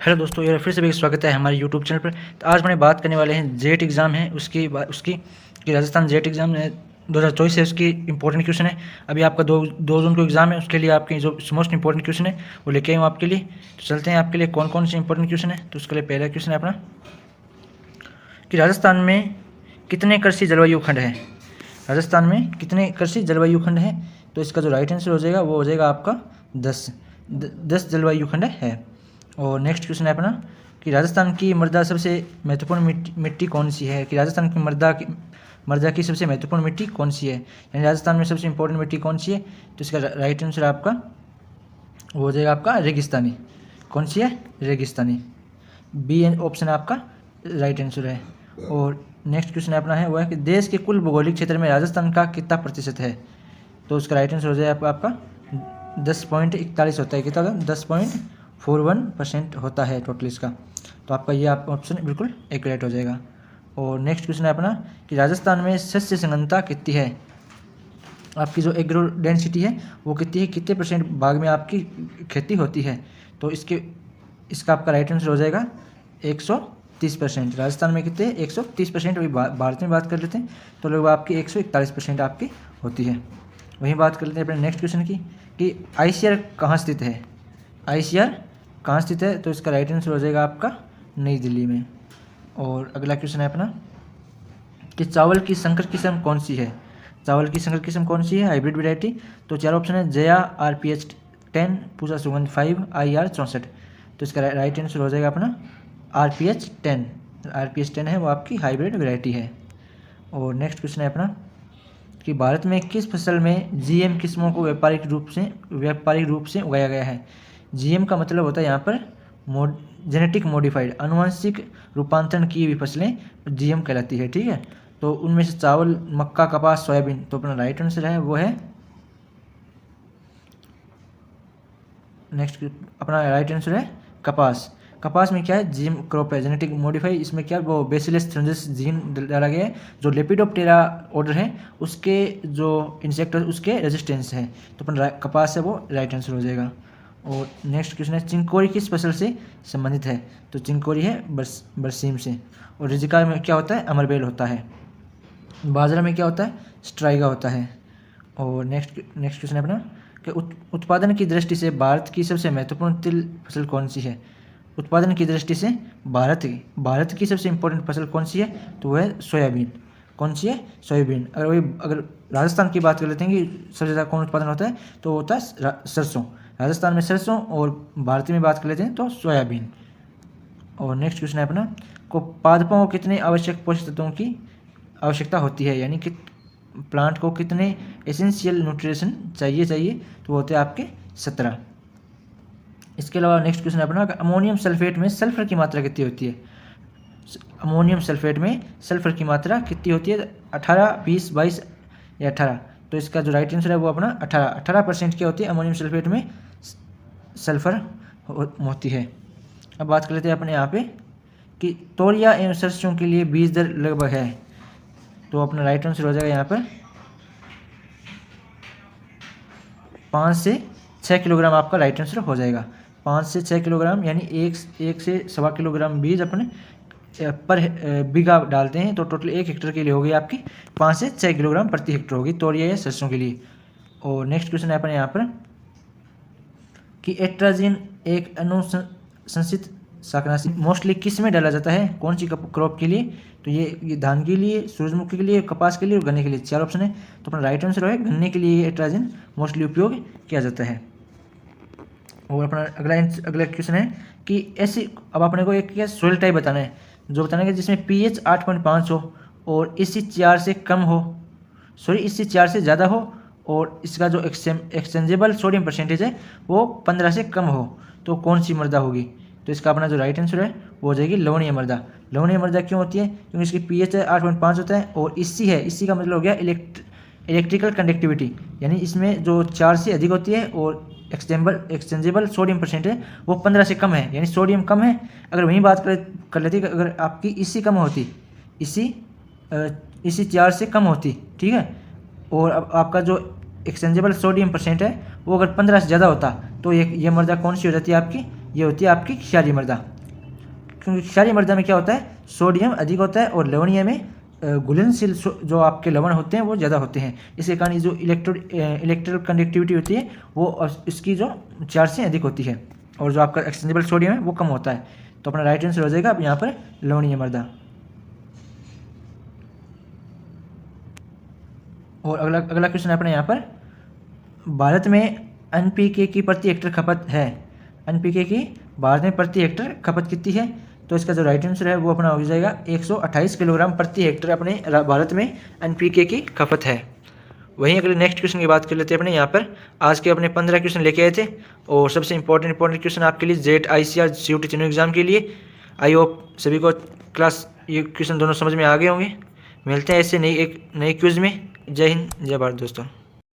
Hello दोस्तों, ये फिर से भी स्वागत है हमारे यूट्यूब चैनल पर। तो आज मैंने बात करने वाले हैं जेट एग्ज़ाम है उसकी कि राजस्थान जेट एग्ज़ाम है 2024 है, उसकी इंपॉर्टेंट क्वेश्चन है। अभी आपका दो जून को एग्ज़ाम है, उसके लिए आपके जो मोस्ट इंपॉर्टेंट क्वेश्चन है वो लेके आए हूँ आपके लिए। तो चलते हैं आपके लिए कौन कौन से इंपॉर्टेंट क्वेश्चन है। तो उसके लिए पहला क्वेश्चन है अपना कि राजस्थान में कितने कृषि जलवायु खंड हैं। राजस्थान में कितने कृषि जलवायु खंड हैं। तो इसका जो राइट आंसर हो जाएगा वो हो जाएगा आपका 10 जलवायु खंड है। और नेक्स्ट क्वेश्चन है अपना कि राजस्थान की मृदा सबसे महत्वपूर्ण मिट्टी कौन सी है। कि राजस्थान की मृदा की सबसे महत्वपूर्ण मिट्टी कौन सी है, यानी राजस्थान में सबसे इंपॉर्टेंट मिट्टी कौन सी है। तो इसका राइट आंसर आपका वो हो जाएगा आपका रेगिस्तानी। कौन सी है? रेगिस्तानी। बी ऑप्शन आपका राइट आंसर है। और नेक्स्ट क्वेश्चन अपना है वो है कि देश के कुल भौगोलिक क्षेत्र में राजस्थान का कितना प्रतिशत है। तो उसका राइट आंसर हो जाएगा आपका 10.41 होता है। कितना? 10.41% होता है टोटल इसका। तो आपका ये आप ऑप्शन बिल्कुल एक्यूरेट हो जाएगा। और नेक्स्ट क्वेश्चन है अपना कि राजस्थान में शस्य संघनता कितनी है। आपकी जो एग्रो डेंसिटी है वो कितनी है, कितने परसेंट भाग में आपकी खेती होती है। तो इसका आपका राइट आंसर हो जाएगा 130%। राजस्थान में कितने? 130%। अभी भारत में बात कर लेते हैं तो लोग आपकी 141% आपकी होती है। वहीं बात कर लेते हैं अपने नेक्स्ट क्वेश्चन की कि ICR कहाँ स्थित है। ICR कहाँ स्थित है। तो इसका राइट आंसर हो जाएगा आपका नई दिल्ली में। और अगला क्वेश्चन है अपना कि चावल की संकर किस्म कौन सी है। चावल की संकर किस्म कौन सी है, हाइब्रिड वैरायटी। तो चार ऑप्शन है जया, RPH 10, पूसा सुगंध 5, IR 64। तो इसका राइट आंसर हो जाएगा अपना RPH 10। RPH 10 है वो आपकी हाइब्रिड वैरायटी है। और नेक्स्ट क्वेश्चन है अपना कि भारत में किस फसल में GM किस्मों को व्यापारिक रूप से उगाया गया है। GM का मतलब होता है यहाँ पर जेनेटिक मॉडिफाइड, आनुवंशिक रूपांतरण की हुई फसलें GM कहलाती है। ठीक है, तो उनमें से चावल, मक्का, कपास, सोयाबीन। तो अपना राइट आंसर है वो है नेक्स्ट अपना राइट आंसर है कपास। कपास में क्या है? GM क्रॉप है, जेनेटिक मॉडिफाई। इसमें क्या वो बेसिलस थ्रिंजिस जीन डाला गया है, जो लेपिडोप्टेरा ऑर्डर है उसके जो इंसेक्ट उसके रेजिस्टेंस है। तो अपन कपास है वो राइट आंसर हो जाएगा। और नेक्स्ट क्वेश्चन है चिंकोरी किस फसल से संबंधित है। तो चिंकोरी है बरसीम से। और रिजिका में क्या होता है? अमरबेल होता है। बाजरा में क्या होता है? स्ट्राइगा होता है। और नेक्स्ट क्वेश्चन है अपना कि उत्पादन की दृष्टि से भारत की सबसे महत्वपूर्ण तिल फसल कौन सी है। उत्पादन की दृष्टि से भारत की सबसे इंपॉर्टेंट फसल कौन सी है। तो वह है सोयाबीन। कौन सी है? सोयाबीन। अगर राजस्थान की बात कर लेते हैं कि सबसे ज़्यादा कौन उत्पादन होता है तो होता है सरसों। राजस्थान में सरसों। और भारत में बात कर लेते हैं तो सोयाबीन। और नेक्स्ट क्वेश्चन है अपना को पादपों को कितने आवश्यक पोषक तत्वों की आवश्यकता होती है, यानी कि प्लांट को कितने एसेंशियल न्यूट्रिशन चाहिए। तो वो होते हैं आपके 17। इसके अलावा नेक्स्ट क्वेश्चन अपना अमोनियम सल्फेट में सल्फर की मात्रा कितनी होती है। अमोनियम सल्फेट में सल्फर की मात्रा कितनी होती है? 18, 20, 22 या 18। तो इसका जो राइट आंसर है वो अपना 18% की होती है अमोनियम सल्फेट में सल्फर होती है। अब बात कर लेते हैं अपने यहाँ पे कि तोरिया एवं सरसों के लिए बीज दर लगभग है। तो अपना राइट आंसर हो जाएगा यहाँ पर 5 से 6 किलोग्राम आपका राइट आंसर हो जाएगा। 5 से 6 किलोग्राम यानी 1 से 1.25 किलोग्राम बीज अपने पर बीघा डालते हैं तो टोटल 1 हेक्टेयर के लिए होगी आपकी 5 से 6 किलोग्राम प्रति हेक्टेयर होगी तोरिया या सरसों के लिए। और नेक्स्ट क्वेश्चन है अपने यहाँ पर कि एट्राजिन एक अनुशंसित शाकनाशी मोस्टली किस में डाला जाता है, कौन सी क्रॉप के लिए। तो ये धान के लिए, सूरजमुखी के लिए, कपास के लिए और गन्ने के लिए। चार ऑप्शन है। तो अपना राइट आंसर है गन्ने के लिए एट्राजिन मोस्टली उपयोग किया जाता है। और अपना अगला क्वेश्चन है कि ऐसी अब अपने को एक क्या सोइल टाइप बताना है, जो बताना है जिसमें pH 8.5 हो और इसी 4 से कम हो, इससे 4 से ज़्यादा हो और इसका जो एक्सचेंजेबल सोडियम परसेंटेज है वो 15 से कम हो। तो कौन सी मृदा होगी। तो इसका अपना जो राइट आंसर है वो हो जाएगी लवणीय मृदा। लवणीय मृदा क्यों होती है? क्योंकि इसकी pH 8.5 होता है और इसी है, इसी का मतलब हो गया इलेक्ट्रिकल कंडक्टिविटी, यानी इसमें जो 4 से अधिक होती है और एक्सचेंजेबल सोडियम परसेंट है वो 15 से कम है, यानी सोडियम कम है। अगर वहीं बात कर लेती अगर आपकी इसी कम होती, इसी 4 से कम होती, ठीक है, और अब आपका जो एक्सचेंजेबल सोडियम परसेंट है वो अगर 15 से ज़्यादा होता तो ये मृदा कौन सी हो जाती है आपकी? ये होती है आपकी क्षारीय मृदा। क्योंकि क्षारीय मृदा में क्या होता है, सोडियम अधिक होता है और लवणीय में घुलनशील जो आपके लवण होते हैं वो ज़्यादा होते हैं। इसके कारण जो इलेक्ट्रिकल कंडक्टिविटी होती है वो इसकी जो चार्ज से अधिक होती है और जो आपका एक्सचेंजेबल सोडियम है वो कम होता है। तो अपना राइट आंसर हो जाएगा अब यहाँ पर लवणीय मृदा। और अगला क्वेश्चन है अपने यहाँ पर, भारत में एनपीके की प्रति हेक्टेयर खपत है। एनपीके की भारत में प्रति हेक्टेयर खपत कितनी है? तो इसका जो राइट आंसर है वो अपना हो जाएगा 128 किलोग्राम प्रति हेक्टेयर अपने भारत में एनपीके की खपत है। वहीं अगले नेक्स्ट क्वेश्चन की बात कर लेते हैं अपने यहाँ पर। आज के अपने 15 क्वेश्चन लेके आए थे और सबसे इंपॉर्टेंट क्वेश्चन आपके लिए जेट ICR CUT तीनों एग्जाम के लिए। आई होप सभी को क्लास ये क्वेश्चन दोनों समझ में आ गए होंगे। मिलते हैं ऐसे नई क्विज में। जय हिंद, जय भारत दोस्तों।